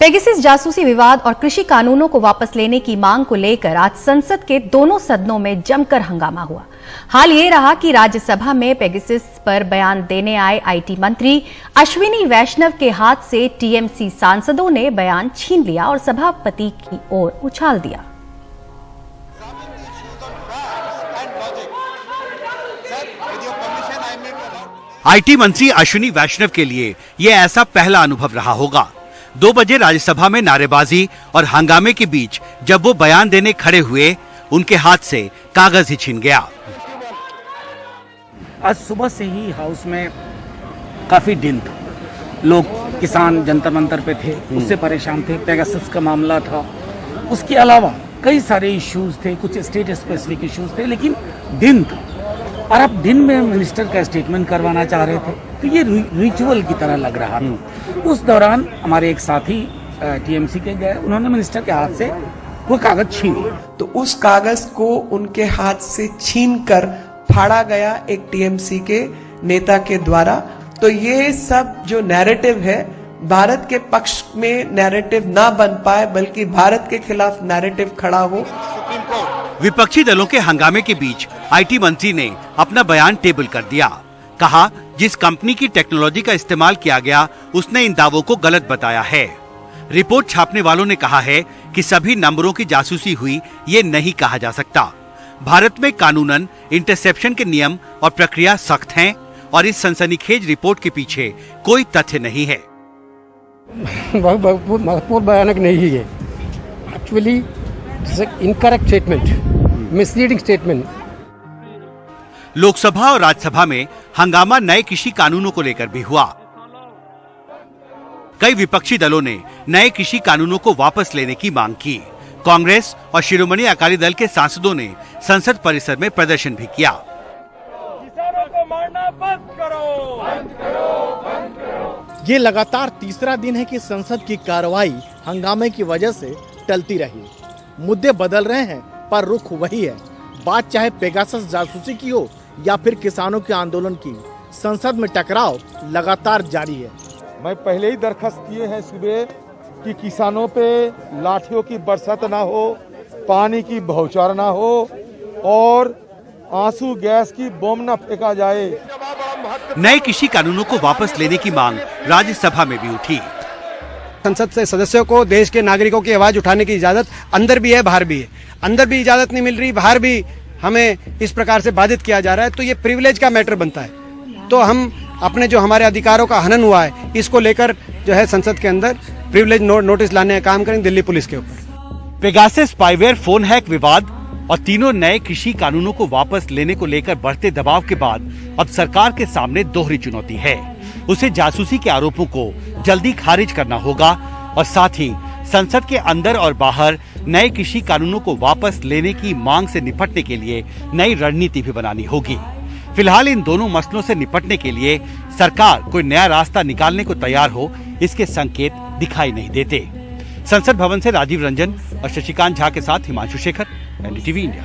Pegasus जासूसी विवाद और कृषि कानूनों को वापस लेने की मांग को लेकर आज संसद के दोनों सदनों में जमकर हंगामा हुआ। हाल ये रहा कि राज्यसभा में पेगासस पर बयान देने आए आईटी मंत्री अश्विनी वैष्णव के हाथ से टीएमसी सांसदों ने बयान छीन लिया और सभापति की ओर उछाल दिया। आईटी मंत्री अश्विनी वैष्णव के लिए यह ऐसा पहला अनुभव रहा होगा। 2 बजे राज्यसभा में नारेबाजी और हंगामे के बीच जब वो बयान देने खड़े हुए, उनके हाथ से कागज ही छिन गया। आज सुबह से ही हाउस में काफी दिन था, लोग किसान जंतर मंतर पे थे, उससे परेशान थे। पेगासस का मामला था, उसके अलावा कई सारे इश्यूज थे, कुछ स्टेट स्पेसिफिक इश्यूज थे, लेकिन दिन था और अब दिन में मिनिस्टर का स्टेटमेंट करवाना चाह रहे थे, तो ये रिचुअल की तरह लग रहा था। उस दौरान हमारे एक साथी टीएमसी के गए, उन्होंने मिनिस्टर के हाथ से वो कागज छीन लिया। तो उस कागज को उनके हाथ से छीन कर फाड़ा गया एक टीएमसी के नेता के द्वारा। तो ये सब जो नैरेटिव है, भारत के पक्ष में नैरेटिव ना बन पाए, बल्कि भारत के खिलाफ नैरेटिव खड़ा हो। विपक्षी दलों के हंगामे के बीच आईटी मंत्री ने अपना बयान टेबल कर दिया। कहा, जिस कंपनी की टेक्नोलॉजी का इस्तेमाल किया गया, उसने इन दावों को गलत बताया है। रिपोर्ट छापने वालों ने कहा है कि सभी नंबरों की जासूसी हुई, ये नहीं कहा जा सकता। भारत में कानूनन इंटरसेप्शन के नियम और प्रक्रिया सख्त हैं और इस सनसनीखेज रिपोर्ट के पीछे कोई तथ्य नहीं है। बहुत महत्वपूर्ण बयान नहीं है। Actually incorrect statement, misleading statement. Lok Sabha और राज्यसभा में हंगामा नए कृषि कानूनों को लेकर भी हुआ। कई विपक्षी दलों ने नए कृषि कानूनों को वापस लेने की मांग की। कांग्रेस और शिरोमणि अकाली दल के सांसदों ने संसद परिसर में प्रदर्शन भी किया। किसानों को मारना बंद करो, बंद करो, बंद करो। ये लगातार तीसरा दिन है कि संसद की कार्रवाई हंगामे की वजह से टलती रही। मुद्दे बदल रहे हैं पर रुख वही है। बात चाहे पेगासस जासूसी की हो या फिर किसानों के आंदोलन की, संसद में टकराव लगातार जारी है। मैं पहले ही दरखास्त किए हैं सुबह कि किसानों पे लाठियों की बरसात ना हो, पानी की बौछार ना हो और आंसू गैस की बम न फेंका जाए। नए कृषि कानूनों को वापस लेने की मांग राज्यसभा में भी उठी। संसद से सदस्यों को देश के नागरिकों की आवाज उठाने की इजाजत अंदर भी है, बाहर भी है। अंदर भी इजाजत नहीं मिल रही, बाहर भी हमें इस प्रकार से बाधित किया जा रहा है, तो ये प्रिविलेज का मैटर बनता है। तो हम अपने जो हमारे अधिकारों का हनन हुआ है, इसको लेकर जो है संसद के अंदर प्रिविलेज नोटिस लाने का काम करेंगे दिल्ली पुलिस के ऊपर। पेगासस स्पाईवेयर फोन हैक विवाद और तीनों नए कृषि कानूनों को वापस लेने को लेकर बढ़ते दबाव के बाद अब सरकार के सामने दोहरी चुनौती है। उसे जासूसी के आरोपों को जल्दी खारिज करना होगा और साथ ही संसद के अंदर और बाहर नए कृषि कानूनों को वापस लेने की मांग से निपटने के लिए नई रणनीति भी बनानी होगी। फिलहाल इन दोनों मसलों से निपटने के लिए सरकार कोई नया रास्ता निकालने को तैयार हो, इसके संकेत दिखाई नहीं देते। संसद भवन से राजीव रंजन और शशिकांत झा के साथ हिमांशु शेखर, एनडीटीवी इंडिया।